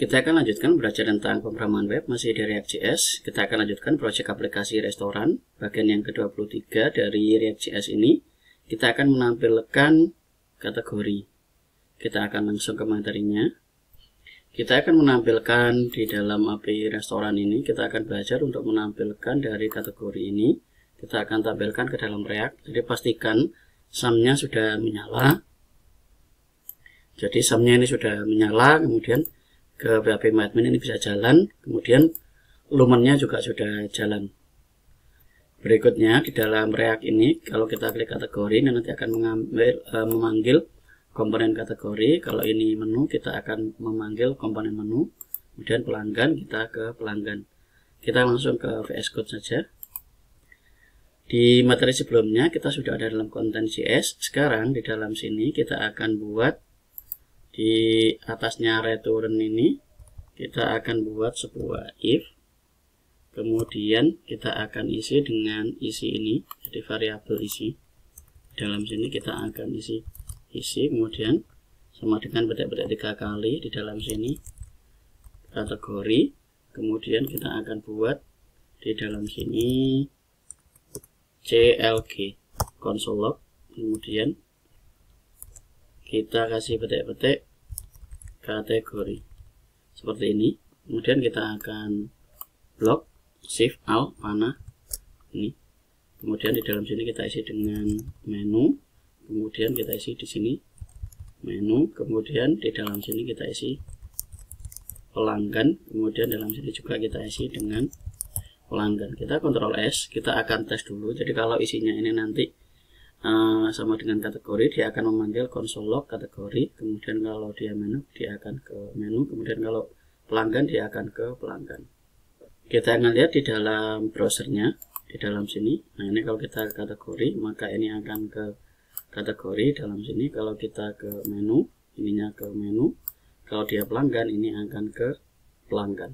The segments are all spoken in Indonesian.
Kita akan lanjutkan belajar tentang pemrograman web masih dari React.js. Kita akan lanjutkan proyek aplikasi restoran bagian yang ke-23 dari React.js ini. Kita akan menampilkan kategori. Kita akan langsung ke materinya. Kita akan menampilkan di dalam API restoran ini, kita akan belajar untuk menampilkan dari kategori ini. Kita akan tampilkan ke dalam React. Jadi pastikan sum-nya sudah menyala. Jadi sum-nya ini sudah menyala, kemudian ke PHP MyAdmin ini bisa jalan, kemudian lumennya juga sudah jalan. Berikutnya di dalam React ini, kalau kita klik kategori, nanti akan memanggil komponen kategori. Kalau ini menu, kita akan memanggil komponen menu. Kemudian pelanggan, kita ke pelanggan. Kita langsung ke VS Code saja. Di materi sebelumnya kita sudah ada dalam konten JS. Sekarang di dalam sini kita akan buat di atasnya return ini, kita akan buat sebuah if, kemudian kita akan isi dengan isi ini, jadi variabel isi. Dalam sini kita akan isi, kemudian sama dengan petik-petik 3 kali di dalam sini kategori, kemudian kita akan buat di dalam sini clg console log, kemudian kita kasih petik-petik kategori seperti ini. Kemudian kita akan blok shift alt panah ini. Kemudian di dalam sini kita isi dengan menu. Kemudian kita isi di sini menu. Kemudian di dalam sini kita isi pelanggan. Kemudian dalam sini juga kita isi dengan pelanggan. Kita Ctrl S. Kita akan tes dulu. Jadi kalau isinya ini nanti sama dengan kategori, dia akan memanggil console log kategori, kemudian kalau dia menu, dia akan ke menu, kemudian kalau pelanggan, dia akan ke pelanggan. Kita akan lihat di dalam browsernya, di dalam sini. Nah, ini kalau kita ke kategori, maka ini akan ke kategori dalam sini. Kalau kita ke menu, ininya ke menu. Kalau dia pelanggan, ini akan ke pelanggan.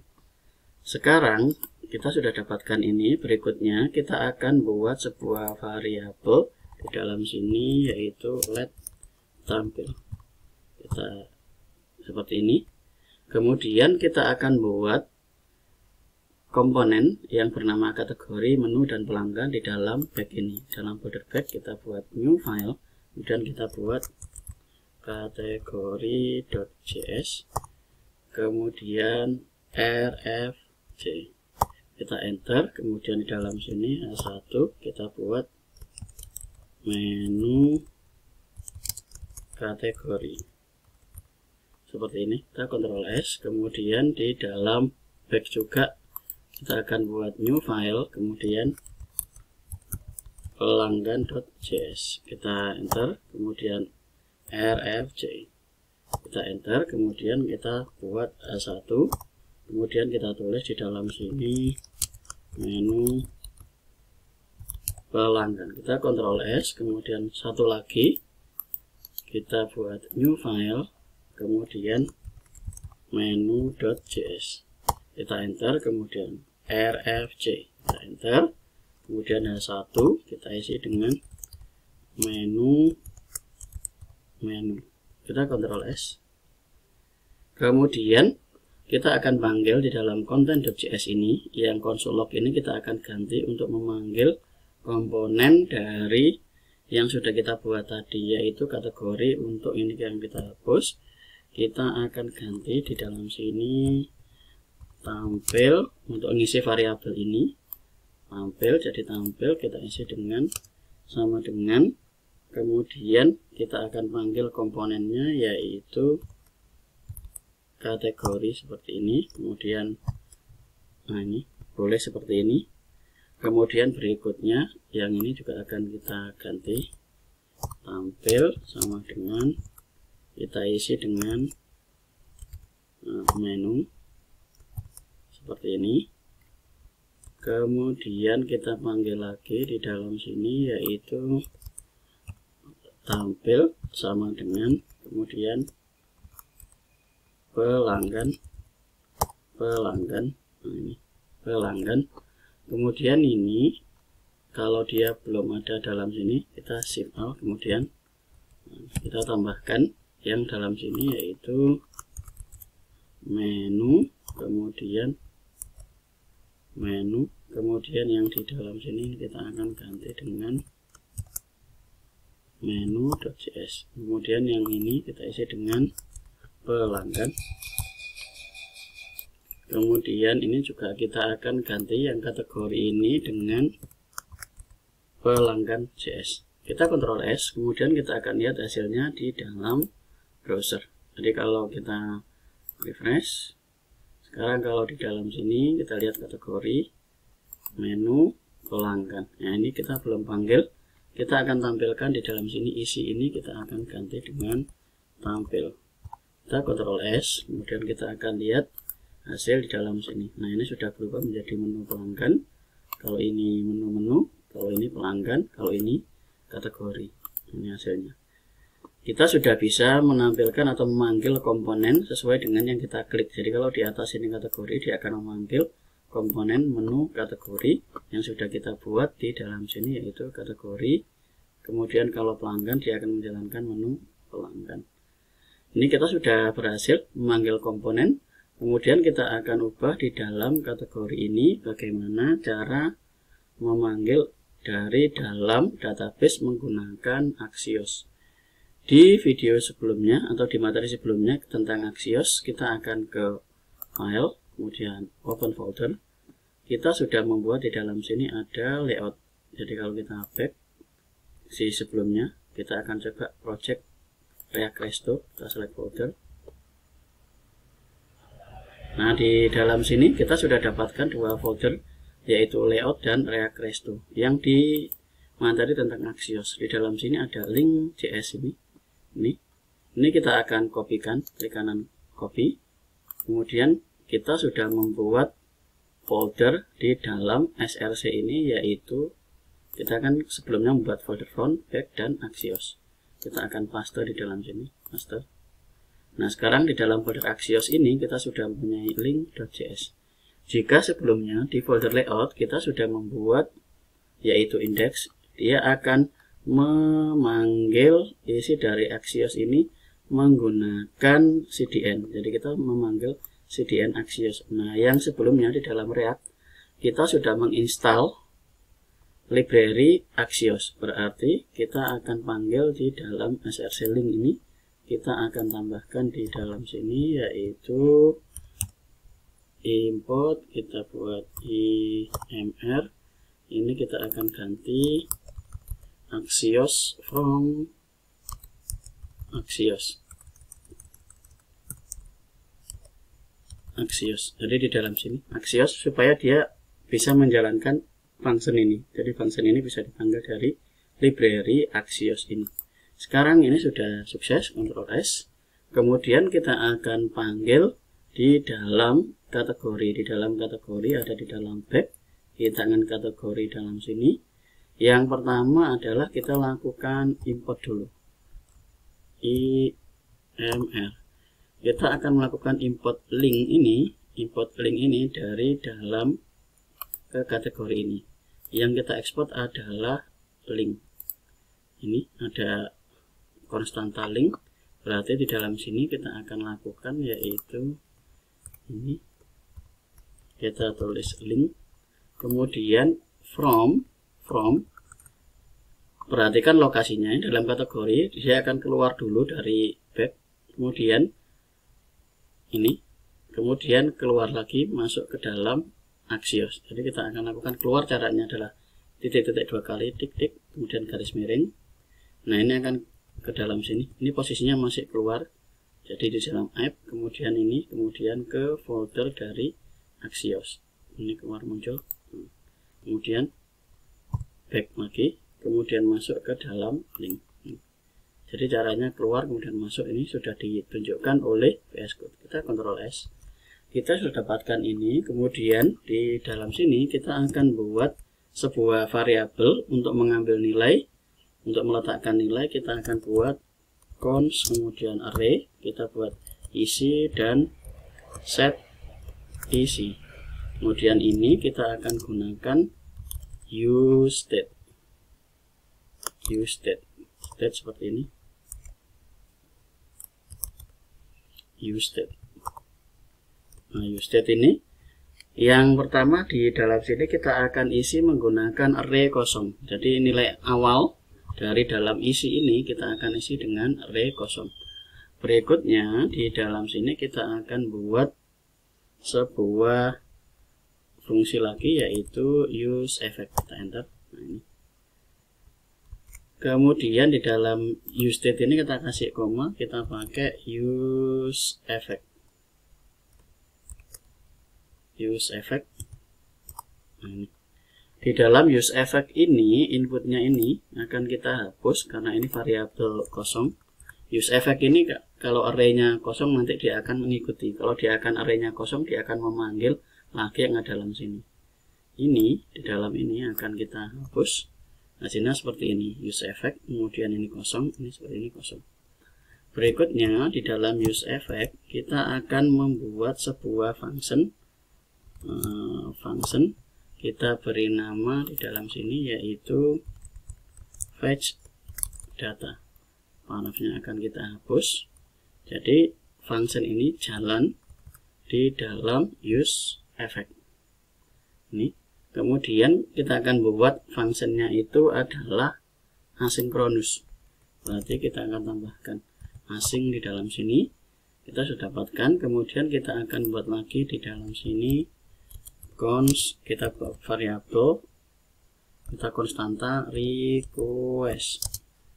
Sekarang kita sudah dapatkan ini. Berikutnya kita akan buat sebuah variabel di dalam sini, yaitu let tampil. Kita seperti ini. Kemudian kita akan buat komponen yang bernama kategori, menu, dan pelanggan di dalam bag ini. Dalam border bag kita buat new file, kemudian kita buat kategori.js, kemudian rfc. Kita enter, kemudian di dalam sini S1 kita buat menu kategori seperti ini. Kita Ctrl S, kemudian di dalam bag juga kita akan buat new file, kemudian pelanggan.js. Kita enter, kemudian rfc. Kita enter, kemudian kita buat A1, kemudian kita tulis di dalam sini menu pelanggan. Kita Ctrl S, kemudian satu lagi kita buat new file, kemudian menu.js. Kita enter, kemudian rfc. Kita enter, kemudian H1 kita isi dengan menu. Kita Ctrl S, kemudian kita akan panggil di dalam content.js ini, yang console log ini kita akan ganti untuk memanggil komponen dari yang sudah kita buat tadi, yaitu kategori. Untuk ini yang kita hapus, kita akan ganti di dalam sini tampil. Untuk mengisi variabel ini tampil, jadi tampil kita isi dengan sama dengan, kemudian kita akan panggil komponennya, yaitu kategori seperti ini. Kemudian nah ini boleh seperti ini. Kemudian berikutnya yang ini juga akan kita ganti, tampil sama dengan, kita isi dengan menu seperti ini. Kemudian kita panggil lagi di dalam sini, yaitu tampil sama dengan, kemudian pelanggan. Nah, ini pelanggan. Kemudian ini kalau dia belum ada dalam sini, kita shift alt, kemudian kita tambahkan yang dalam sini, yaitu menu, kemudian menu, kemudian yang di dalam sini kita akan ganti dengan menu.js. Kemudian yang ini kita isi dengan pelanggan. Kemudian ini juga kita akan ganti yang kategori ini dengan pelanggan JS. Kita Ctrl S, kemudian kita akan lihat hasilnya di dalam browser. Jadi kalau kita refresh, sekarang kalau di dalam sini kita lihat kategori menu pelanggan. Nah, ini kita belum panggil. Kita akan tampilkan di dalam sini, isi ini kita akan ganti dengan tampil. Kita Ctrl S, kemudian kita akan lihat hasil di dalam sini. Nah, ini sudah berubah menjadi menu pelanggan. Kalau ini menu-menu, kalau ini pelanggan, kalau ini kategori. Ini hasilnya. Kita sudah bisa menampilkan atau memanggil komponen sesuai dengan yang kita klik. Jadi kalau di atas ini kategori, dia akan memanggil komponen menu kategori yang sudah kita buat di dalam sini, yaitu kategori. Kemudian kalau pelanggan, dia akan menjalankan menu pelanggan. Ini kita sudah berhasil memanggil komponen. Kemudian kita akan ubah di dalam kategori ini bagaimana cara memanggil dari dalam database menggunakan Axios. Di video sebelumnya atau di materi sebelumnya tentang Axios, kita akan ke file, kemudian open folder. Kita sudah membuat di dalam sini ada layout. Jadi kalau kita back si sebelumnya, kita akan coba project React Resto, kita select folder. Nah, di dalam sini kita sudah dapatkan dua folder, yaitu layout dan React Resto. Yang di materi tentang Axios, di dalam sini ada link JS ini. Ini kita akan kopikan, klik kanan copy. Kemudian kita sudah membuat folder di dalam src ini, yaitu kita akan sebelumnya membuat folder front, back, dan Axios. Kita akan paste di dalam sini, paste. Nah, sekarang di dalam folder Axios ini kita sudah mempunyai link.js. Jika sebelumnya di folder layout kita sudah membuat yaitu index, dia akan memanggil isi dari Axios ini menggunakan CDN. Jadi kita memanggil CDN Axios. Nah, yang sebelumnya di dalam React kita sudah menginstal library Axios. Berarti kita akan panggil di dalam src link ini. Kita akan tambahkan di dalam sini yaitu import, kita buat imr. Ini kita akan ganti Axios from Axios. Jadi di dalam sini Axios supaya dia bisa menjalankan function ini. Jadi function ini bisa dipanggil dari library Axios ini. Sekarang ini sudah sukses, Ctrl S. Kemudian kita akan panggil di dalam kategori. Di dalam kategori ada di dalam back. Kita akan kategori dalam sini. Yang pertama adalah kita lakukan import dulu. IMR. Kita akan melakukan import link ini dari dalam ke kategori ini. Yang kita ekspor adalah link. Ini ada konstanta link. Berarti di dalam sini kita akan lakukan yaitu ini. Kita tulis link. Kemudian from perhatikan lokasinya dalam kategori, dia akan keluar dulu dari back, kemudian ini, kemudian keluar lagi masuk ke dalam Axios. Jadi kita akan lakukan keluar, caranya adalah titik-titik 2 kali, tik-tik, kemudian garis miring. Nah, ini akan ke dalam sini. Ini posisinya masih keluar. Jadi di dalam app, kemudian ini, kemudian ke folder dari Axios. Ini keluar muncul. Kemudian back lagi, kemudian masuk ke dalam link. Jadi caranya keluar kemudian masuk ini sudah ditunjukkan oleh VS Code. Kita Ctrl S. Kita sudah dapatkan ini. Kemudian di dalam sini kita akan buat sebuah variabel untuk mengambil nilai. Untuk meletakkan nilai kita akan buat const kemudian array. Kita buat isi dan set isi. Kemudian ini kita akan gunakan useState. State seperti ini. useState. Nah, useState ini yang pertama di dalam sini kita akan isi menggunakan array kosong. Jadi nilai awal dari dalam isi ini kita akan isi dengan array kosong. Berikutnya di dalam sini kita akan buat sebuah fungsi lagi, yaitu useEffect. Kita enter. Nah, ini. Kemudian di dalam useState ini kita kasih koma, kita pakai useEffect. useEffect. Nah, ini. Di dalam useEffect ini inputnya ini akan kita hapus karena ini variabel kosong. useEffect ini kalau arraynya kosong nanti dia akan mengikuti. Kalau dia akan arraynya kosong, dia akan memanggil lagi yang ada dalam sini. Ini di dalam ini akan kita hapus. Hasilnya seperti ini, useEffect, kemudian ini kosong, ini seperti ini kosong. Berikutnya di dalam useEffect kita akan membuat sebuah function. Kita beri nama di dalam sini yaitu fetch data. Paragrafnya akan kita hapus. Jadi function ini jalan di dalam useEffect. Ini. Kemudian kita akan buat functionnya itu adalah asinkronus. Berarti kita akan tambahkan async di dalam sini. Kita sudah dapatkan. Kemudian kita akan buat lagi di dalam sini const, kita buat variabel, kita konstanta request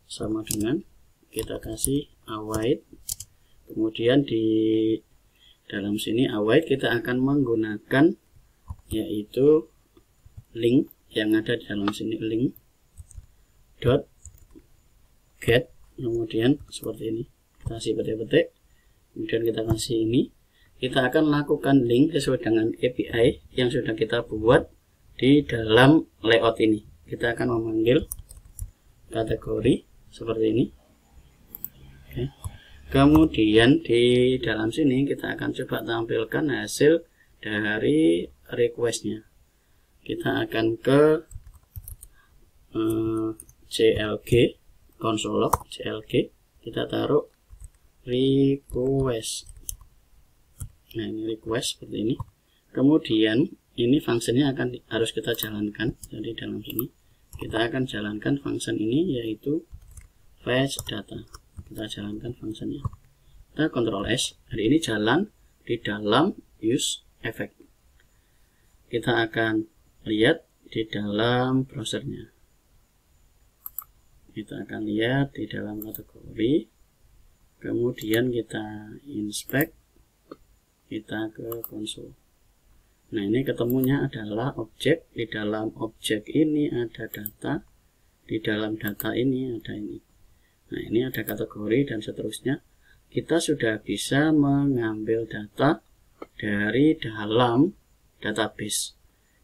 sama dengan kita kasih await. Kemudian di dalam sini await kita akan menggunakan yaitu link yang ada di dalam sini, link dot get, kemudian seperti ini kita kasih petik-petik, kemudian kita kasih ini. Kita akan lakukan link sesuai dengan API yang sudah kita buat di dalam layout ini. Kita akan memanggil kategori seperti ini. Oke. Kemudian di dalam sini kita akan coba tampilkan hasil dari requestnya. Kita akan ke CLG, console log CLG, kita taruh request. Nah, ini request seperti ini. Kemudian ini fungsinya harus kita jalankan. Jadi dalam sini kita akan jalankan function ini yaitu fetch data. Kita jalankan fungsinya. Kita Ctrl S. Jadi ini jalan di dalam useEffect. Kita akan lihat di dalam browsernya. Kita akan lihat di dalam kategori. Kemudian kita inspect. Kita ke konsol. Nah, ini ketemunya adalah objek. Di dalam objek ini ada data. Di dalam data ini ada ini. Nah, ini ada kategori dan seterusnya. Kita sudah bisa mengambil data dari dalam database.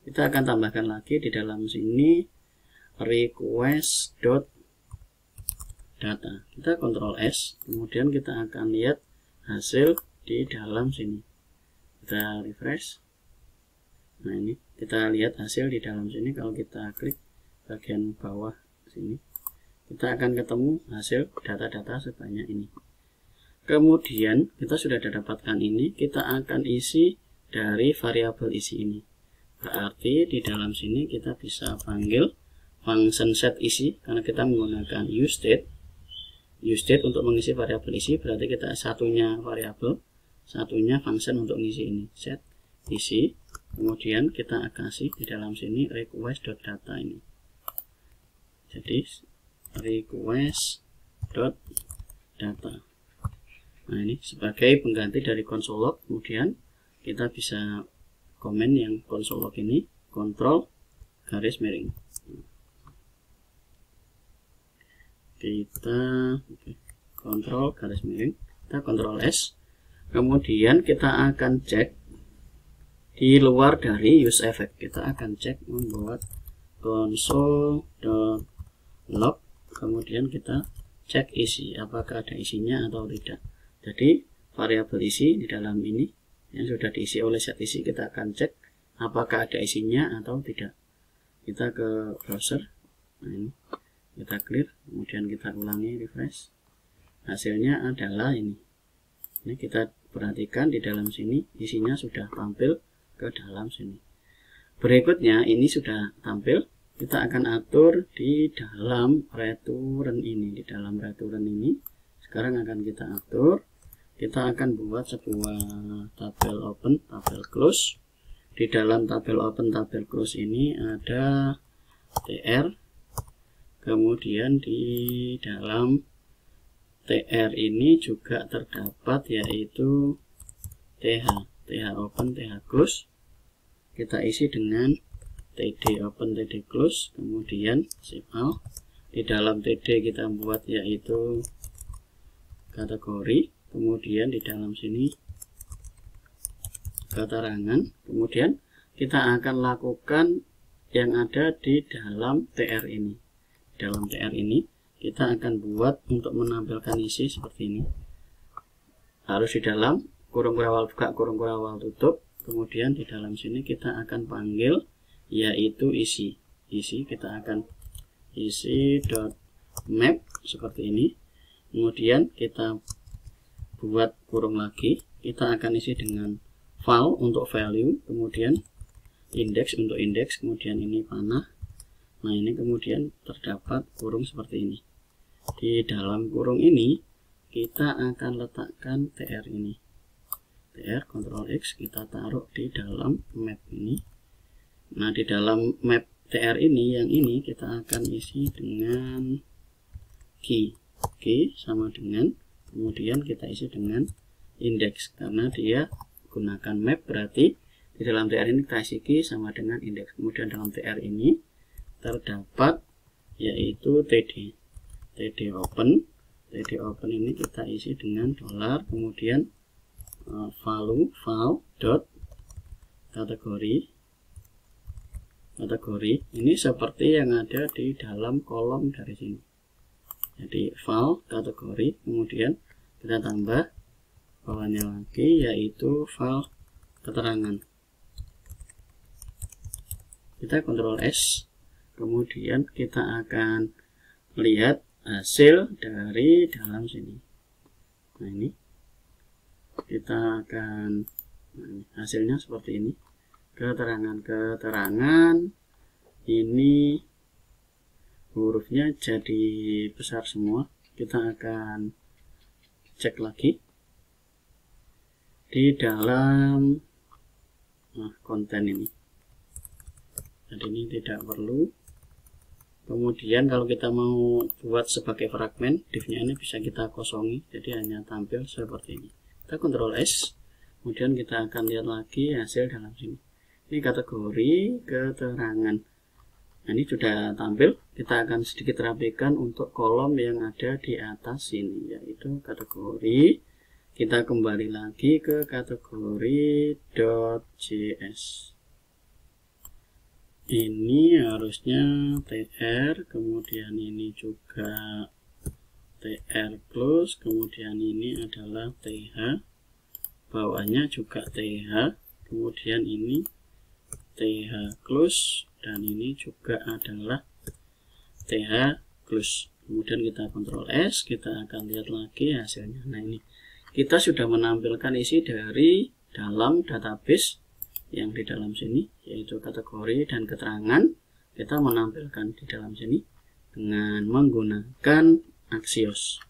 Kita akan tambahkan lagi di dalam sini request.data. Kita Ctrl S, kemudian kita akan lihat hasil di dalam sini. Kita refresh. Nah, ini kita lihat hasil di dalam sini. Kalau kita klik bagian bawah sini, kita akan ketemu hasil data-data sebanyak ini. Kemudian kita sudah dapatkan ini, kita akan isi dari variabel isi ini. Berarti di dalam sini kita bisa panggil function set isi karena kita menggunakan useState. useState untuk mengisi variabel isi, berarti kita satunya variabel, satunya function untuk mengisi ini, set isi. Kemudian kita kasih di dalam sini request.data ini. Jadi request.data. Nah, ini sebagai pengganti dari console log. Kemudian kita bisa komen yang console log ini, kontrol garis miring. Kita kontrol garis miring, kita Ctrl S. Kemudian kita akan cek di luar dari useEffect. Kita akan cek membuat console.log. Kemudian kita cek isi, apakah ada isinya atau tidak. Jadi variabel isi di dalam ini yang sudah diisi oleh set isi, kita akan cek apakah ada isinya atau tidak. Kita ke browser. Nah, ini kita clear, kemudian kita ulangi refresh. Hasilnya adalah ini. Ini kita perhatikan di dalam sini isinya sudah tampil ke dalam sini. Berikutnya ini sudah tampil, kita akan atur di dalam return ini. Di dalam return ini sekarang akan kita atur, kita akan buat sebuah tabel open, tabel close. Di dalam tabel open, tabel close ini ada TR, kemudian di dalam TR ini juga terdapat yaitu TH open, TH close. Kita isi dengan TD open, TD close, kemudian save all. Di dalam TD kita buat yaitu kategori, kemudian di dalam sini keterangan, kemudian kita akan lakukan yang ada di dalam TR ini. Dalam TR ini kita akan buat untuk menampilkan isi seperti ini. Harus di dalam kurung kurawal buka, kurung kurawal tutup. Kemudian di dalam sini kita akan panggil yaitu isi. Isi kita akan isi dot map seperti ini. Kemudian kita buat kurung lagi. Kita akan isi dengan file untuk value, kemudian index untuk indeks, kemudian ini panah. Nah, ini kemudian terdapat kurung seperti ini. Di dalam kurung ini kita akan letakkan TR ini. TR Ctrl X kita taruh di dalam map ini. Nah, di dalam map TR ini yang ini kita akan isi dengan key. Key sama dengan, kemudian kita isi dengan indeks karena dia gunakan map, berarti di dalam TR ini kita isi key sama dengan indeks. Kemudian dalam TR ini terdapat yaitu TD. TD open. TD open ini kita isi dengan $, kemudian value file dot kategori. Kategori ini seperti yang ada di dalam kolom dari sini. Jadi file kategori, kemudian kita tambah bawahnya lagi yaitu file keterangan. Kita Ctrl S, kemudian kita akan lihat hasil dari dalam sini. Nah, ini kita akan, hasilnya seperti ini. Keterangan ini hurufnya jadi besar semua. Kita akan cek lagi di dalam konten ini. Jadi ini tidak perlu. Kemudian kalau kita mau buat sebagai fragmen, div-nya ini bisa kita kosongi, jadi hanya tampil seperti ini. Kita Ctrl S, kemudian kita akan lihat lagi hasil dalam sini. Ini kategori keterangan. Nah, ini sudah tampil. Kita akan sedikit rapikan untuk kolom yang ada di atas sini, yaitu kategori. Kita kembali lagi ke kategori .js. Ini harusnya TR, kemudian ini juga TR close, kemudian ini adalah TH, bawahnya juga TH, kemudian ini TH close, dan ini juga adalah TH close. Kemudian kita Ctrl S, kita akan lihat lagi hasilnya. Nah, ini kita sudah menampilkan isi dari dalam database yang di dalam sini, yaitu kategori dan keterangan. Kita menampilkan di dalam sini dengan menggunakan Axios.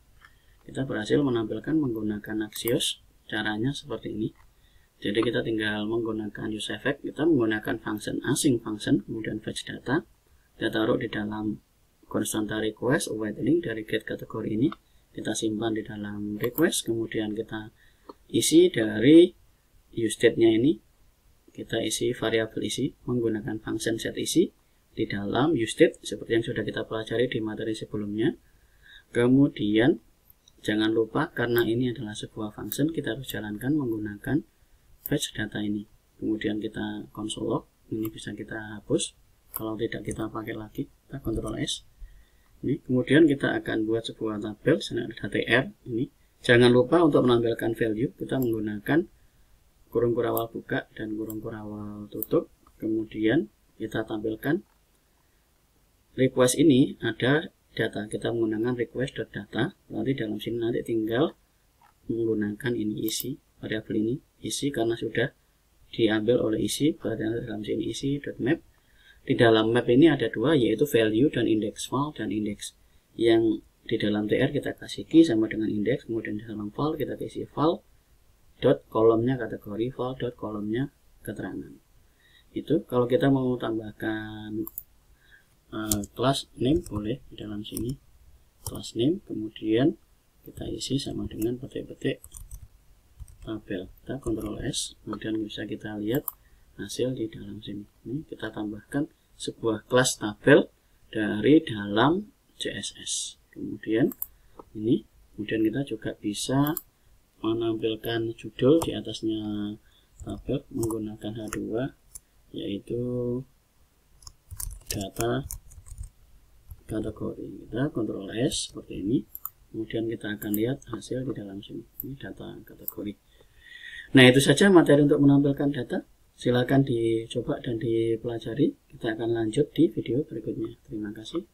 Kita berhasil menampilkan menggunakan Axios. Caranya seperti ini. Jadi kita tinggal menggunakan use effect, kita menggunakan function async function, kemudian fetch data. Kita taruh di dalam constanta request await link dari get kategori ini. Kita simpan di dalam request, kemudian kita isi dari useState-nya ini. Kita isi variabel isi menggunakan function setIsi di dalam useState seperti yang sudah kita pelajari di materi sebelumnya. Kemudian jangan lupa karena ini adalah sebuah function, kita harus jalankan menggunakan fetch data ini. Kemudian kita console log, ini bisa kita hapus kalau tidak kita pakai lagi. Kita Ctrl S. Ini kemudian kita akan buat sebuah tabel, ada TR ini. Jangan lupa untuk menampilkan value, kita menggunakan kurung kurawal buka dan kurung kurawal tutup. Kemudian kita tampilkan request ini ada data, kita menggunakan request.data. Nanti dalam sini nanti tinggal menggunakan ini isi variabel ini isi karena sudah diambil oleh isi pada dalam sini isi.map. Di dalam map ini ada dua, yaitu value dan index, file dan index. Yang di dalam tr kita kasih key sama dengan index, kemudian di dalam file kita kasih file dot kolomnya kategori, file dot kolomnya keterangan. Itu kalau kita mau tambahkan class name boleh di dalam sini class name, kemudian kita isi sama dengan petik-petik tabel. Kita Ctrl S, kemudian bisa kita lihat hasil di dalam sini. Ini kita tambahkan sebuah kelas tabel dari dalam CSS. Kemudian ini, kemudian kita juga bisa menampilkan judul di atasnya tabel menggunakan H2, yaitu data kategori. Kita Ctrl S seperti ini, kemudian kita akan lihat hasil di dalam sini. Ini data kategori. Nah, itu saja materi untuk menampilkan data. Silakan dicoba dan dipelajari. Kita akan lanjut di video berikutnya. Terima kasih.